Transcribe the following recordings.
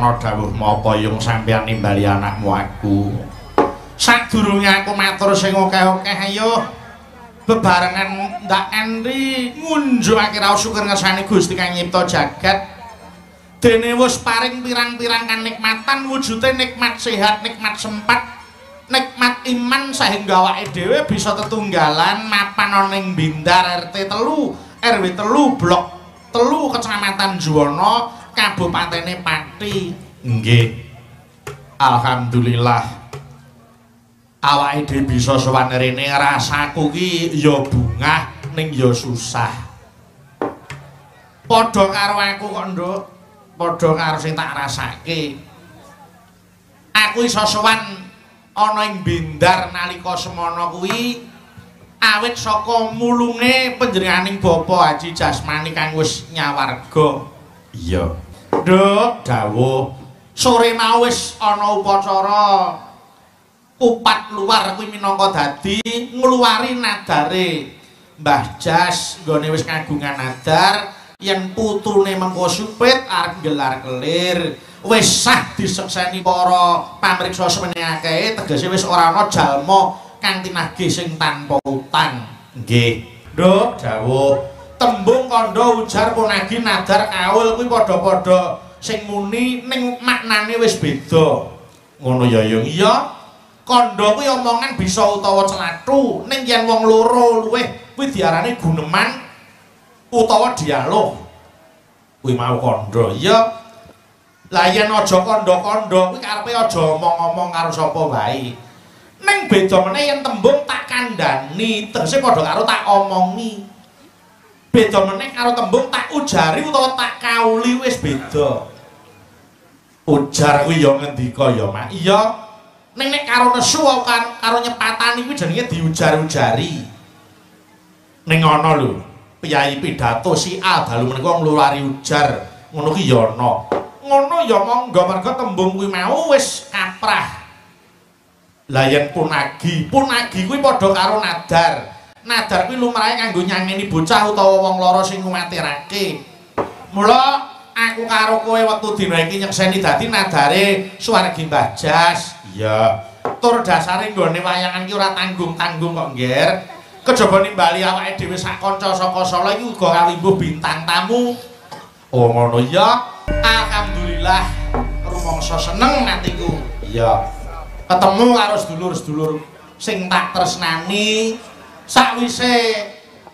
ana dawuh mapa yung sampeyan nimbali anakmu aku. Sadurunge aku matur sing akeh-akeh ayo bebarengan ndak Henry ngunjuake raos syukur ngersani Gusti kang nyipta jagat. Dene wis paring pirang-pirang kanikmatan wujude nikmat sehat, nikmat sempat, nikmat iman sehingga awake dhewe bisa tetunggalan mapan ana ing Bindar RT 3 RW 3 Blok 3 Kecamatan Juwana Kabupatene Pati. Nggih. Alhamdulillah. Awake dhewe bisa sowan rene rasaku ki ya bungah ning ya susah. Padha karo aku kok, Nduk. Padha karo sing tak rasake. Aku iso sowan ana ing Bindar nalika semana kuwi awit saka mulunge panjenenganing Bapak Haji Jasmani kang wis nyawarga. Iya. Nduk, dawuh. Sore mau wis ana upacara kupat luar kuwi minangka dadi ngluwari nadare Mbah Jas nggone wis kagungan nadar yen putune mengko supit arep gelar kelir wis sah disekseni para pamriksa semene akeh tegese wis ora ana jalma kang tinagih sing tanpa utang. Nggih. Nduk dawuh tembung kandha ujar punagi nadar kaul kuwi padha-padha sing muni ning maknane wis beda. Ngono ya yung iya. Kandha kuwi omongan bisa utawa celathu ning yen wong loro luwih kuwi diarani guneman utawa dialog. Kuwi mau kandha ya. Lah yen aja kandha-kandha kuwi karepe aja omong-omong karo sapa wae. Ning beda meneh yen tembung tak kandhani tegese padha karo tak omongi. Beda meneh karo tembung tak ujari utawa tak kauli wis beda. Ujar kuwi ya ngendika ya Mak. Iya. Ning nek karo nesu karo nyepatani kuwi jenenge diujar-ujari. Ning ana lho, piyai pidato si A dalu menika ngluwari ujar, ngono ki ya ana. Ngono ya monggo merga tembung kuwi mau wis kaprah. Lah yen punagi kuwi padha karo nadar. Nadar kuwi lumrahe kanggo nyangeni bocah utawa wong lara sing ngumatirake. Mula aku karo kowe wektu dina iki nyekseni dadi nadare Suwargi Mbah Jas. Iya. Tur dasare nggone wayangan ki ora tanggung-tanggung kok, Ngger. Kejaba nimbali awake dhewe sak kanca saka Solo iki uga kawimbuh bintang tamu. Oh ngono ya. Alhamdulillah rumangsa seneng atiku. Iya. Ketemu karo sedulur-sedulur sing tak tresnani. Sakwise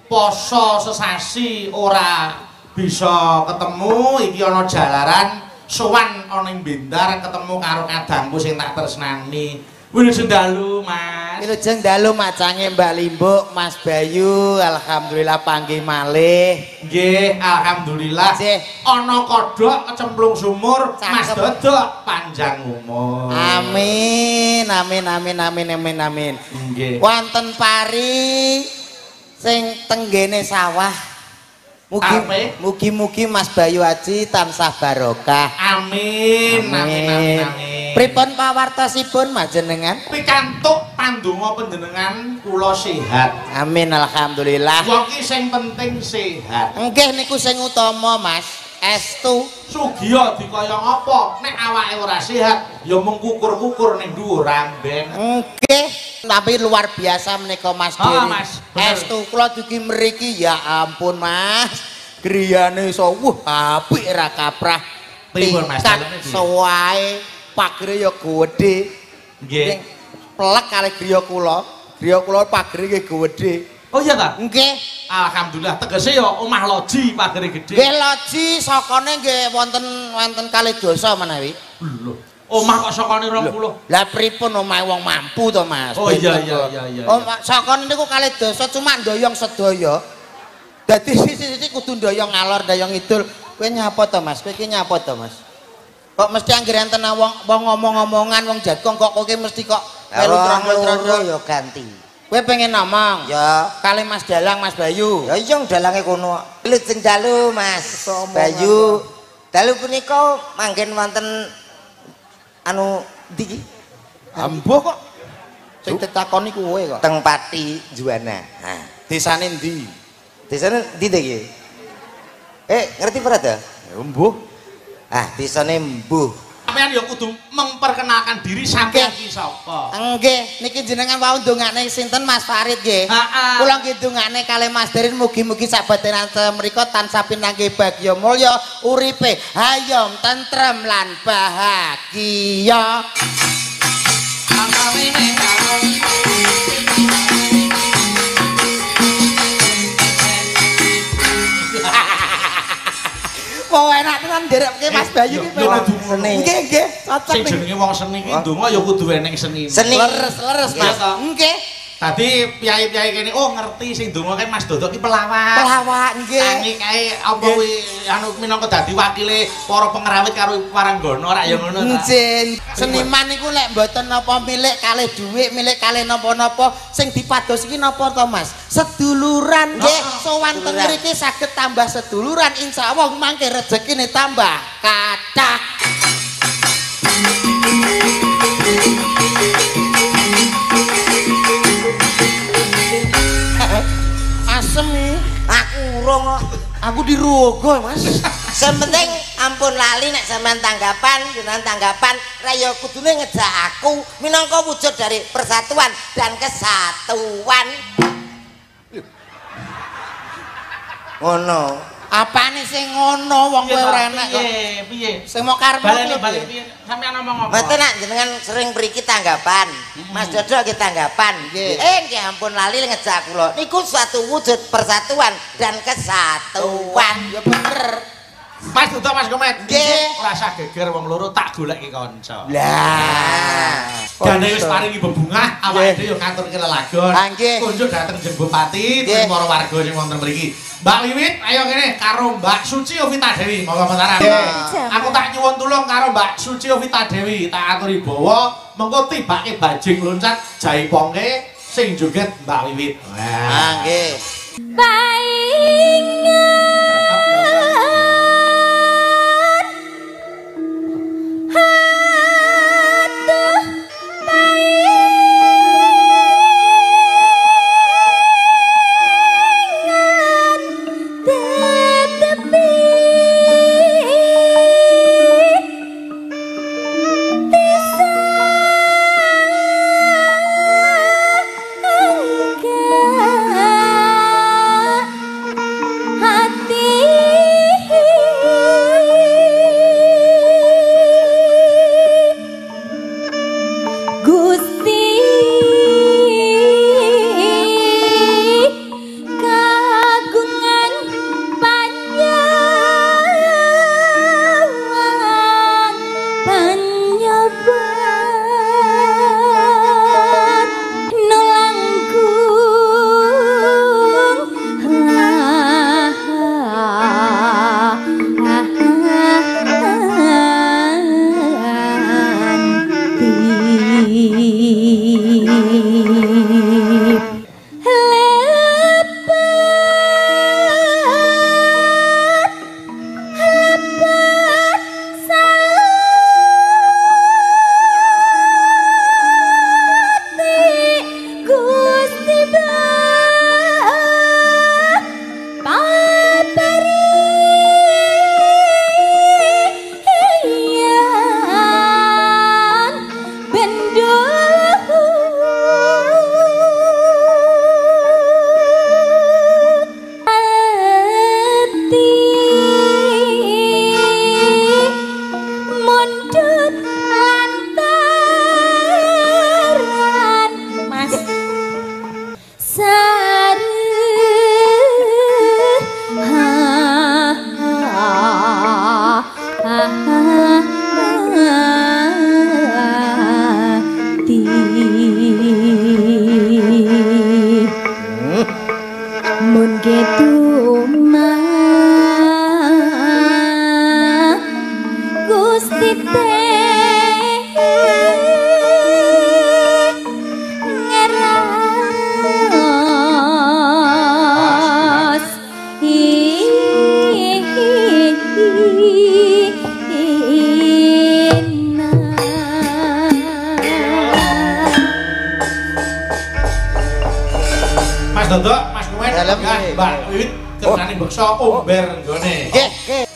poso sesasi ora bisa ketemu iki ana jalaran sowan ana ing Bindar ketemu karo kadangku sing tak tresnani. Wilujeng dalu, Mas. Wilujeng dalu macange Mbak Limbuk, Mas Bayu. Alhamdulillah panggih malih. Nggih, alhamdulillah. Ana kodhok kecemplung sumur, Mas Dodok panjang umur. Amin, amin, amin, amin, amin, amin. Nggih. Wonten pari sing tenggene sawah. Mugi-mugi Mas Bayu Haji tansah barokah. Amin. Amin, amin, amin. Pripun pawartosipun majenengan? Pikantuk pandonga panjenengan kula sehat. Amin, alhamdulillah. Wong iki sing penting sehat. Nggih niku sing utama, Mas. Estu Sugiya dikaya apa? Nek awake ora sehat ya mung kukur-kukur ning dhuwur ramben. Nggih, tapi luar biasa menika Mas Diri. Mas. Estu kula dugi mriki ya ampun, Mas. Griyane iso apik ra kaprah. Pripun Mas? Sowae pagere ya gedhe. Nggih. Plek kali griya kula. Griya kula pagere nggih gedhe. Oh iya ta? Nggih. Alhamdulillah tegese ya omah loji pagere gedhe. Nggih loji sakane nggih wonten kalih dosa menawi. Lho, omah kok sakane 20. Lah pripun omahe wong mampu to, Mas? Oh iya. Omah sakane niku kalih dosa cuma ndoyong sedaya. Dadi sisi-sisi kudu ndoyong ngalor, ndoyong idul. Kowe nyapa to, Mas? Kowe iki nyapa to, Mas? Kok mesti anggere enten wong ngomong-ngomongan wong jagong kok kowe mesti kok melu trondol-trondol ya ganti. Kowe pengen ngomong? Ya, kali Mas Dalang, Mas Bayu. Ya iya dalange kono. Lujeng dalu, Mas Bayu. Dalu punika manggen wonten anu ndi? Ambuh kok. Sing ditakoni kowe kok. Teng Pati Juwana. Nah, desane ndi? Desane ndi to iki? Ngerti ora to? Embuh. Ah, desane Embuh. Sampeyan ya kudu memperkenalkan diri sampeyan ki sapa. Nggih, niki jenengan wau ndongakne sinten Mas Farid nggih. Kula nggih ndongakne kalih Mas Derin mugi-mugi sabadan mriku tansah pinanggih bagya mulya uripe hayom tentrem lan bahagia. Wah enak tenan nderekke Mas Bayu iki penak. Nggih nggih, cocok. Sing jenenge wong seni ki ndonga ya kudu eneng seni. Seni leres Mas. Nggih. Tadi piyai-piyai kene ngerti sing ndonga kae Mas Dodo ki pelawak. Pelawak nggih. Tangi kae apa kuwi anu minangka dadi wakile para pengrawit karo Paranggana rak ya ngono ta. Nggih. Seniman niku lek mboten napa milik kalih dhuwit, milik kalih napa-napa sing dipados iki napa to Mas? Seduluran nggih. Sowan teng mriki saged tambah seduluran insyaallah mangke rezekine tambah kathah. Asem aku urung kok. Aku dirogo Mas. Sementing ampun lali nek sampean tanggapan, jenengan tanggapan ra ya kudune ngejak aku minangka wujud dari persatuan dan kesatuan. Ngono. Apane sing ngono wong kowe ora enak kok. Piye? Sing mau karep balik piye? Sampeyan ngomong apa? Mboten nak jenengan sering mriki tanggapan. Mas Dodo iki tanggapan. Nggih ampun lali ngejak kula. Niku suatu wujud persatuan dan kesatuan. Ya bener. Mas Dodo Mas Komet. Nggih. Ora usah geger wong loro tak goleki kanca. Lah. Dane wis paringi bebungah, awake dhewe yo ngaturke lelagon. Kunjuk dateng Jeng Bupati, para warga sing wonten mriki. Mbak Wiwit, ayo kene karo Mbak Suci Ovita Dewi, monggo mentaran. Aku tak nyuwun tulung karo Mbak Suci Ovita Dewi, tak aturi bawa mengko tibake bajing loncat jaipongke sing joget Mbak Wiwit. Wah, nggih. Mbak Wiwit kenane beksa omber nggone. Nggih, nggih.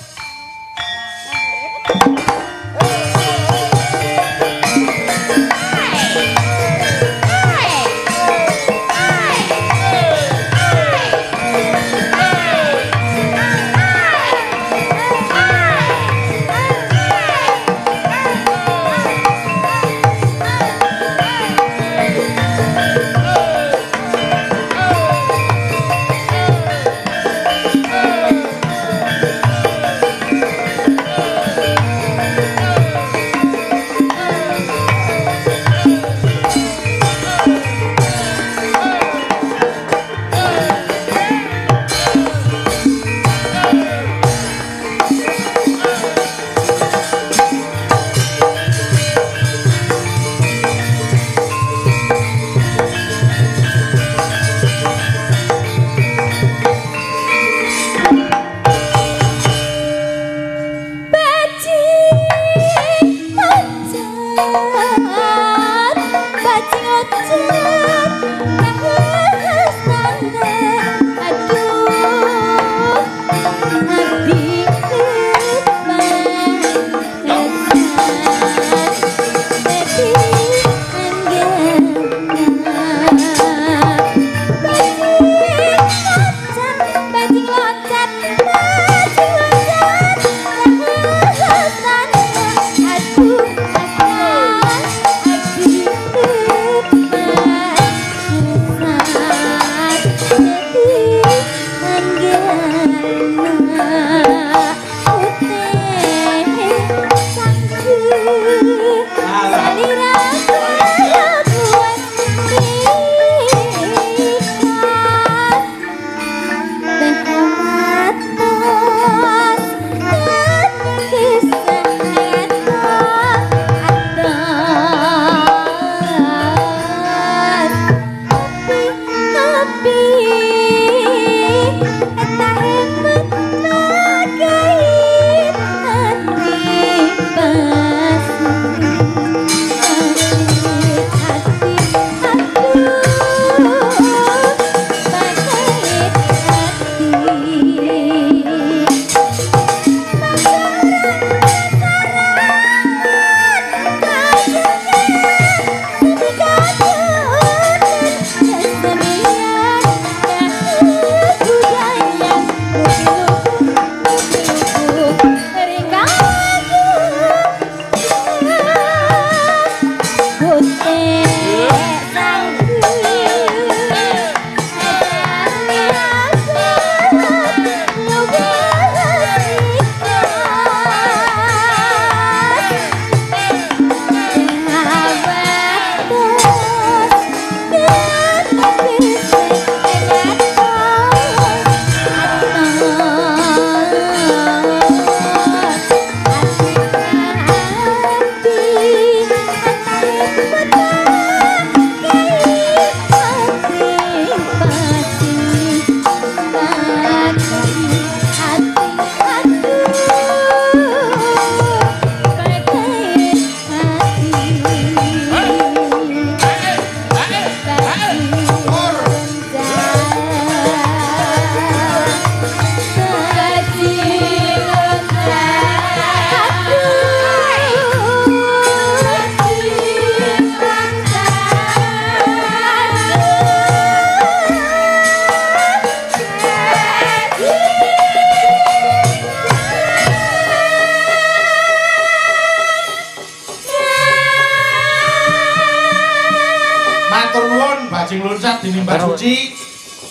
Matur nuwun bajing loncat dening Mbak Suci.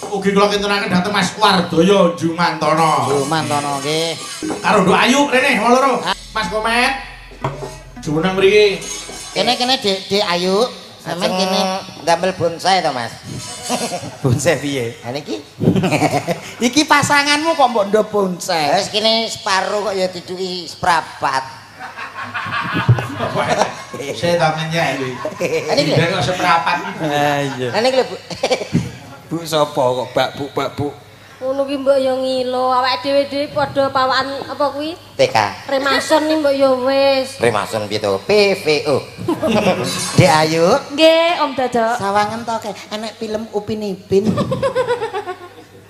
Ugi kula kintunaken dhateng Mas Wardaya Jumantana. Jumantana nggih. Karo Nduk Ayu rene wong loro. Mas Komet. Jumeneng mriki. Kene Dek Ayu. Sampeyan kene ndamel bonsai to, Mas? Bonsai piye? Ha niki. Iki pasanganmu kok mbok ndok bonsai. Wis kene separo kok ya diduki seprapat. Saya tak menyai. Ini kok seprapat. Ha iya. Ha niki lho, Bu. Bu sapa kok Mbak Bu? Ngono ki mbok yo ngilo, awake dhewe padha pawakan apa kuwi? TK. Remason ni mbok yo wis. Remason piye to? PVO. Dek Ayu. Nggih, Om Dodo. Sawangen to kek enek film Upin Ipin.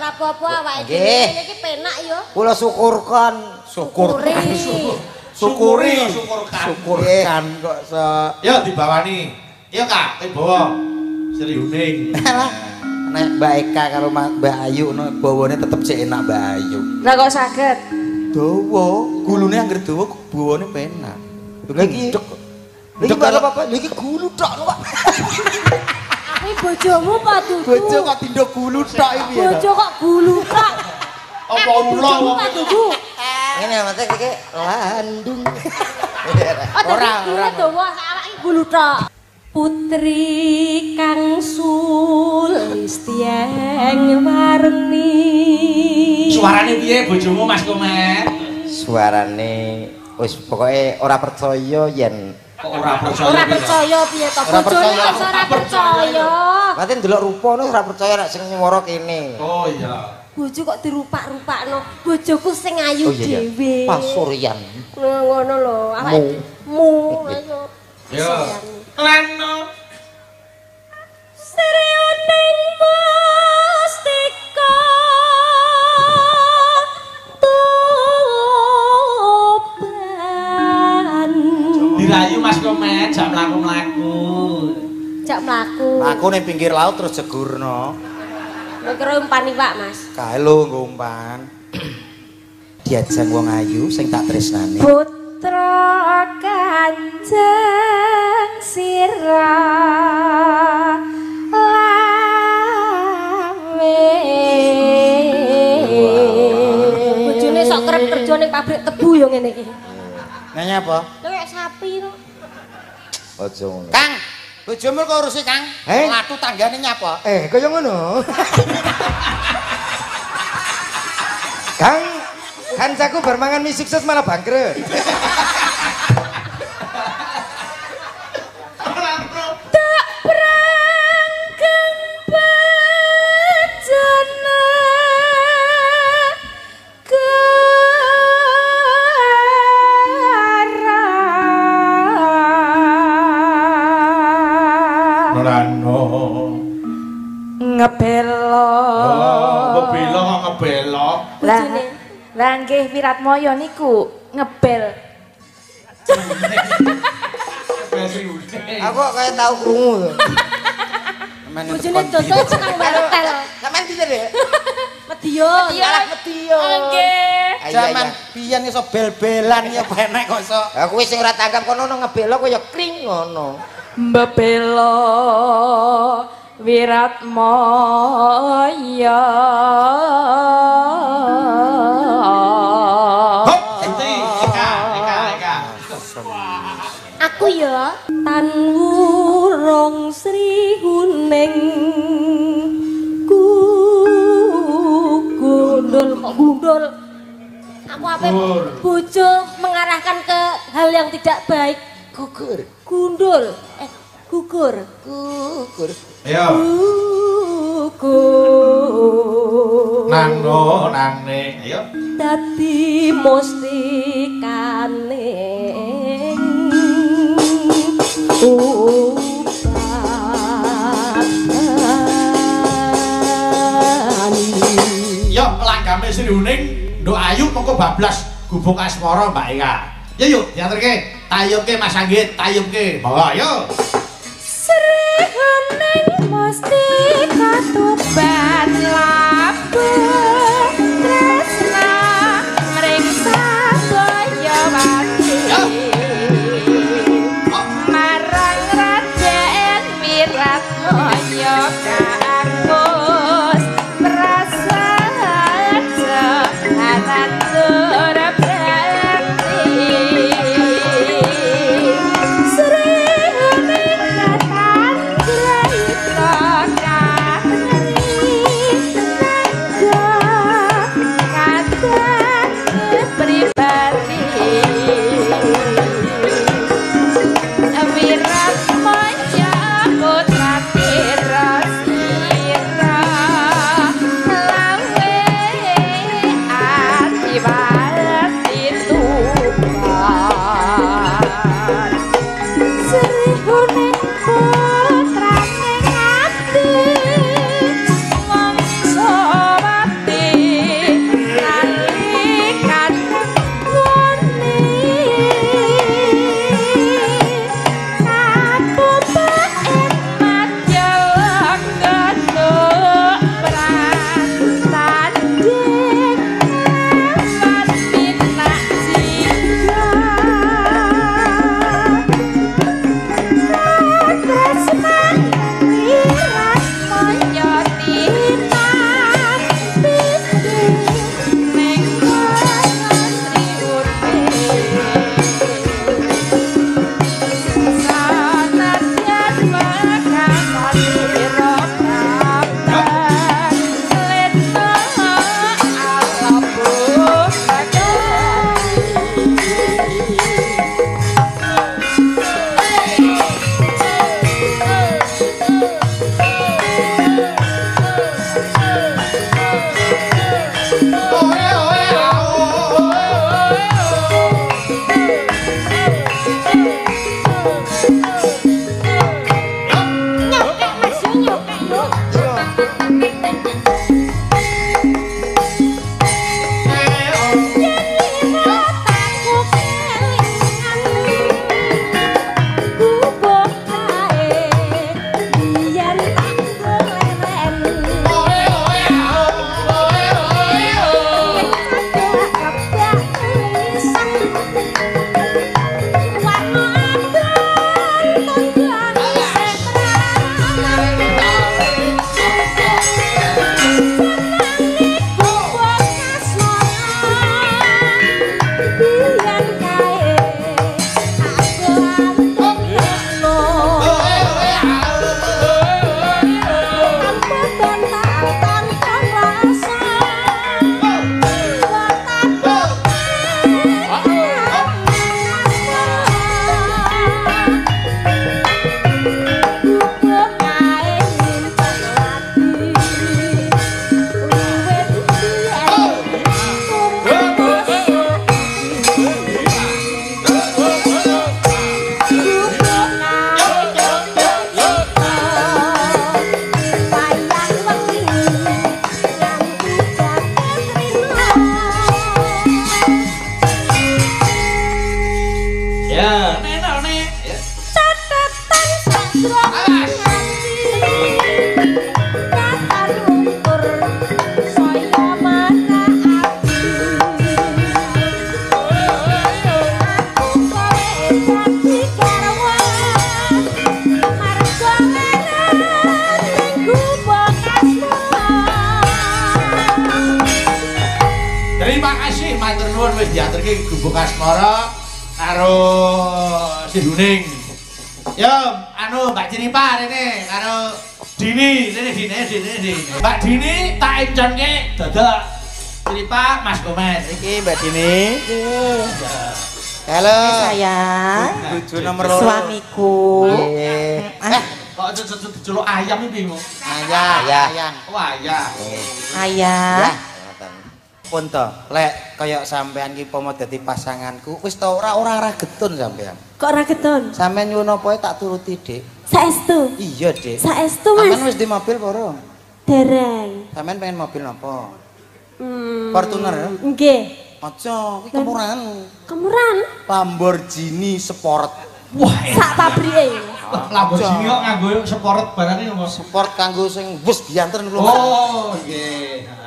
Ora apa-apa awake Nggih. dhewe iki penak yo. Kula syukurkan, syukurkan kok so. Ya dibawani. Ya Kak, kowe bawa Sri Huning. Nek Mbak Eka karo Mbak Ayu no bawane tetep sik enak Mbak Ayu. Lah kok saged? Dawa, gulune anggere dawa bawane penak. Lha iki Iki apa? Lha iki gulu tok, Pak. Kuwi bojomu apa dudu? Bojo kok tindo gulu tok iki ya. Bojo kok gulu tok. Apa ula wong dudu? Ngene mate iki landung. Ora dawa awake gulu tok. Putri kang Sulistiyang warni. Suarane piye bojomu Mas Komet? Suarane wis pokoke ora percaya yen Ora percaya. Ora percaya piye to? Bojone kok ora percaya. Mate ndelok rupane ora percaya nek sing nyuwara kene. Oh iya. Bojo kok dirupak-rupakno. Bojoku sing ayu dhewe. Pasuryan. Ngono lho, awake mu ayo. Ya. Lano. Serioning mustika toban. Dirayu Mas Komet jak mlaku-mlaku. Jak mlaku. Aku ning pinggir laut terus jegurno. Mbok kira umpan iwak, Mas. Kae lho nggo umpan. Diajeng wong ayu sing tak tresnani. Putra Kanjeng Sirah Lawe. Bojone sok kerep kerja ning pabrik tebu yo ngene iki. Nanya apa? Kayak sapi lho. Aja ngono. Kang, bojomu kok urusi, Kang? Latu tanggane nyapa? Kaya ngono. Kang, kancaku bermangan mie sukses malah bangkrut. Tak prangkeng bejana Rano. Ngebelo. Kok bela kok ngebelo? Lah nggih Wiratmaya niku ngebel. Aku kok kaya tau krungu to. Bojone Dodo seneng bartel. Sampeyan pinter ya? Medion. Kalah medion. Nggih. Zaman biyen iso bel-belan ya penek kok iso. Ha kuwi sing ora tanggap kono ngebelo kok ya kring ngono. Mbebelo Wiratmaya. Hop, Eka. Aku ya tan wurung Sri Huning gundul kok gundul. Aku apa bojo mengarahkan ke hal yang tidak baik. Gugur. Gundul gugur. Ayo. Gugur. Nang ayo. Dadi mustikane Yo langgame Sri Huning, Nduk Ayu mengko bablas gubuk asmara Mbak Eka. Ya yuk, diaturke. Tayubke Mas Anggit, tayubke. Bawa yo. Sri Huning mustika toban labu tresna mring sabaya wati. Marang Raden Wiratmaya. diaturke Gubuk Asmara karo Si Huning. Yo, anu Mbak Ciripa rene karo Dini, Dini. Mbak Dini tak enconke dadak Ciripa Mas Komet. Iki Mbak Dini. Nggih. Halo. Sayang. Bojo nomor loro. Suamiku. Nggih. Kok diceluk ayam iki mo? Ayang. Oh, ayam. Ayah. Pun to, lek kaya sampean iki pomo dadi pasanganku, wis to ora getun sampean. Kok ora getun? Sampeyan nyuwun apa tak turuti, Dik. Saestu. Iya, Dik. Saestu, Mas. Sampeyan wis di mobil apa ora? Dereng. Sampeyan pengen mobil napa? Fortuner ya? Nggih. Aja, kuwi kemuran. Kemuran? Lamborghini Sport. Wah, Sak pabrike. Lamborghini kok nganggo sport barangnya apa? Sport kanggo sing wis bianten lho. Oh, nggih.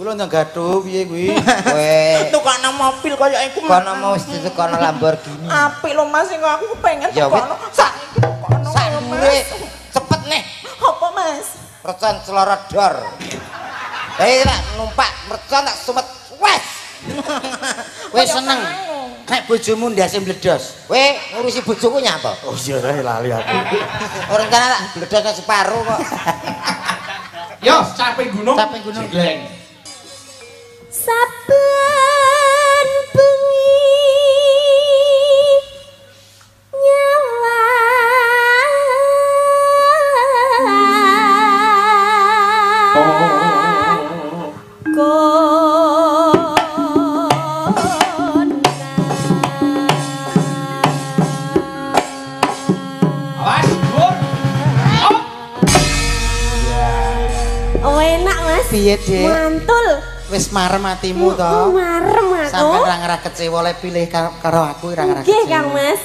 Kula ndang gaduh piye kuwi? Kowe tukana mobil kaya iku kono mau wis ditekono Lamborghini. apik lho Mas sing aku pengen Ya, tekono saiki tekono Sakmure cepet nih. apa mercon celorot dor. Tak numpak mercon tak sumet wes. Kowe seneng. Nek bojomu ndase mbledos. Kowe ngurusi bojoku nyapa? Oh iya lali aku. Ora rencana tak mbledos separo kok. Yo, capek gunung. Capek gunung. Jegleng. Saben bengi nyawa Awas, Dur. Oh enak Mas. Piye, Dik? Mantul. Wis marem atimu to. Marem aku. Sampai ra ngerah kecewa le pilih karo aku ra ngerah Nggih kecewa. Kang Mas.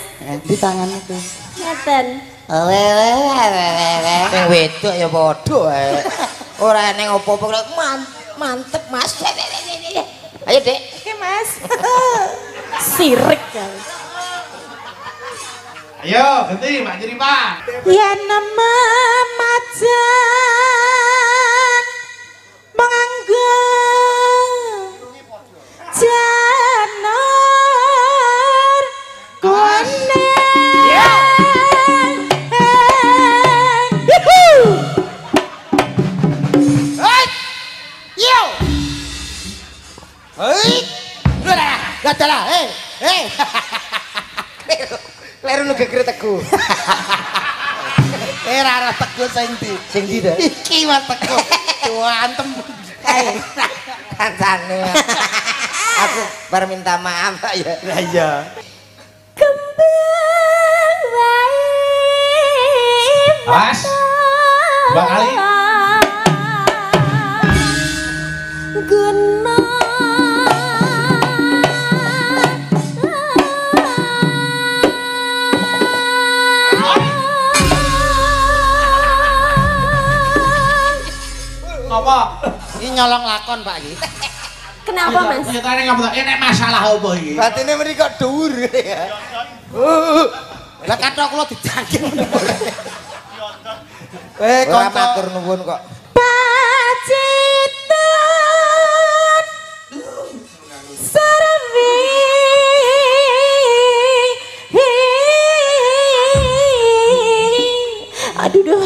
Di tanganmu tuh. Ngeten. Sing wedok ya padha ae. Ora ning opo-opo mantep Mas. Ayo, Dik. Oke Mas. Sirik kan. Ayo, ganti Mbak Jeripa. Ya nama macan menganggo janur kuning. Yo. Hei. Gak dalah, hei. Kleru nu gegere teguh. Ora teguh sing ndi? Sing ndi to? Iki wae teguh. Antem. Kae. Kancane. Aku bar minta maaf ya. Lah iya. Kembang wae. Mas. Bang Ali. Guna Apa? Ini nyolong lakon, Pak iki. Kenapa Mas? Nyatane ngapa? Enek masalah apa iki? Batine mriki kok dhuwur ya. Lah kathok kula didangking. Ora matur nuwun kok. Pacitan Sarwi aduh duh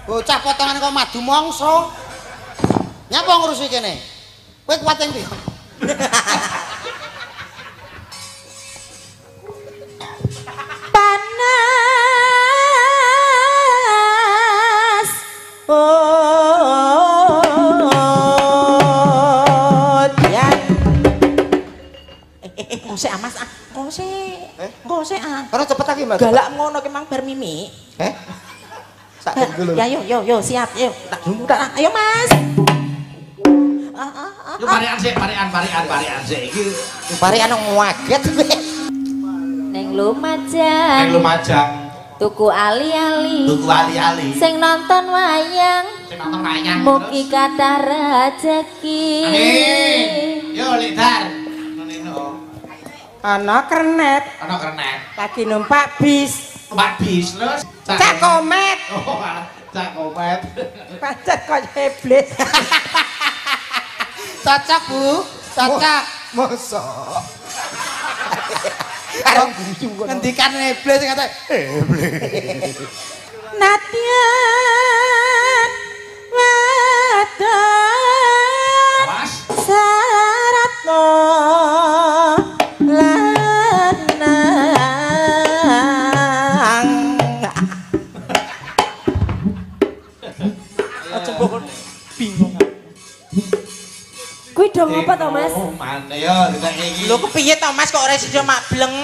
Bocah potongan kok madu mongso. Nyapa ngurusi kene? Kowe kuat ing ndi? Panas. Dian. Ngosek ah Mas ah. Ngosek ah. Ora cepet lagi, Mas. Galak ngono ki mang bar mimi. Ya yo siap yo. Tak dulu tak ayo Mas. Yo parian sik iki. Parian ngaget. Neng Lumajang. Neng Lumajang. Tuku ali-ali. Sing nonton wayang. Mugi kathah rejeki. Amin. Yo Lidar. Meneno. Ana kernet lagi numpak bis Mbak bis terus Cak Komet. Oh, Cak Komet. Pancet kok iblis. Cocok, Bu. Cocok. Mosok. Karo ngendikan iblis sing kate Natian wadon Mas. saratno lanang. Aja kok bingung. Kuwi dong apa to, Mas? Oh, mana ya iki. Lho kepiye to Mas kok ora sida mableng?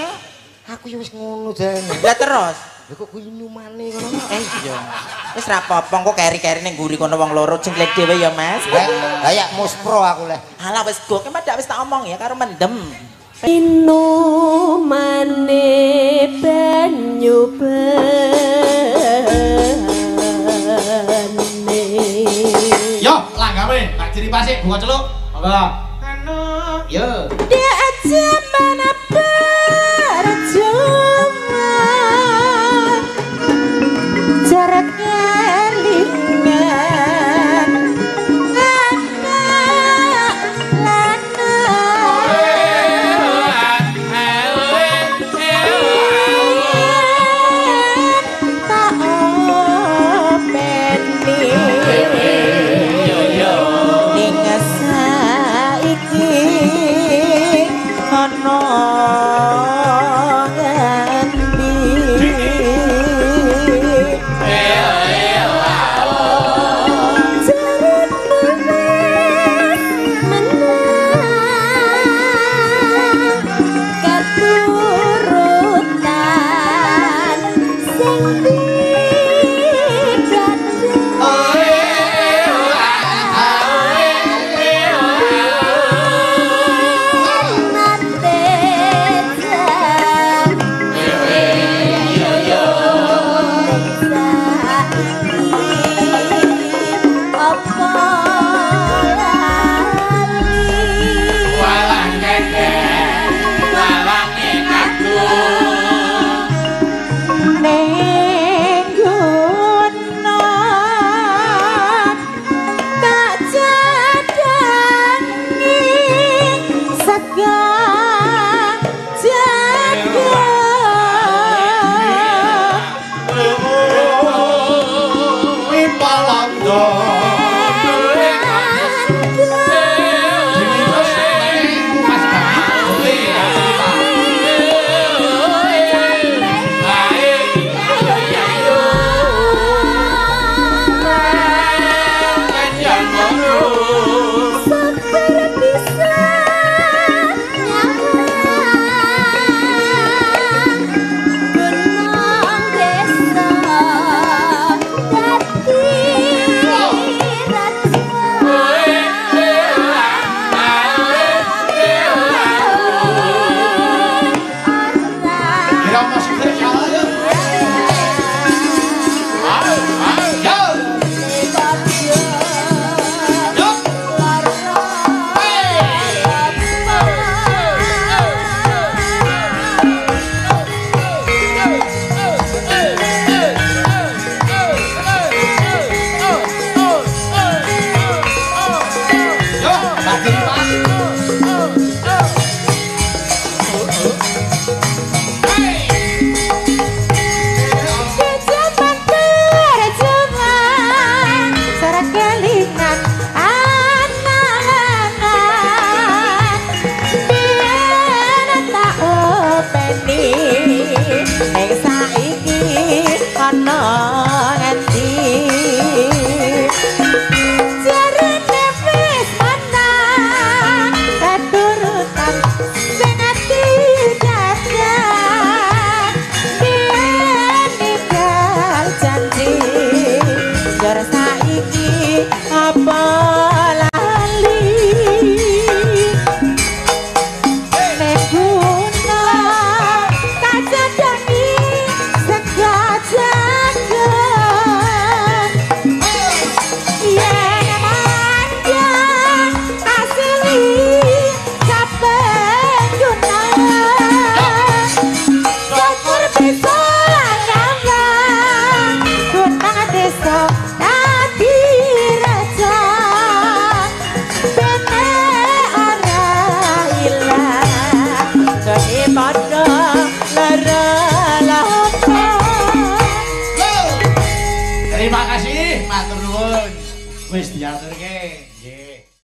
aku ya wis ngono jane. Lah terus Lha kok kuwi numane ngono. iya. Wis ra apa-apa kok keri-keri ning nguri kono wong loro jengklek dhewe ya Mas. Lah ya muspro aku leh. Alah wis go, mak dak wis tak omong ya karo mendem. Minumane buka celuk. Monggo. Anu, yo. Dia aja mana percuma jarak kelingan anak lana tak openi ning saiki ana Terima kasih, matur nuwun. Wis diaturke. Nggih.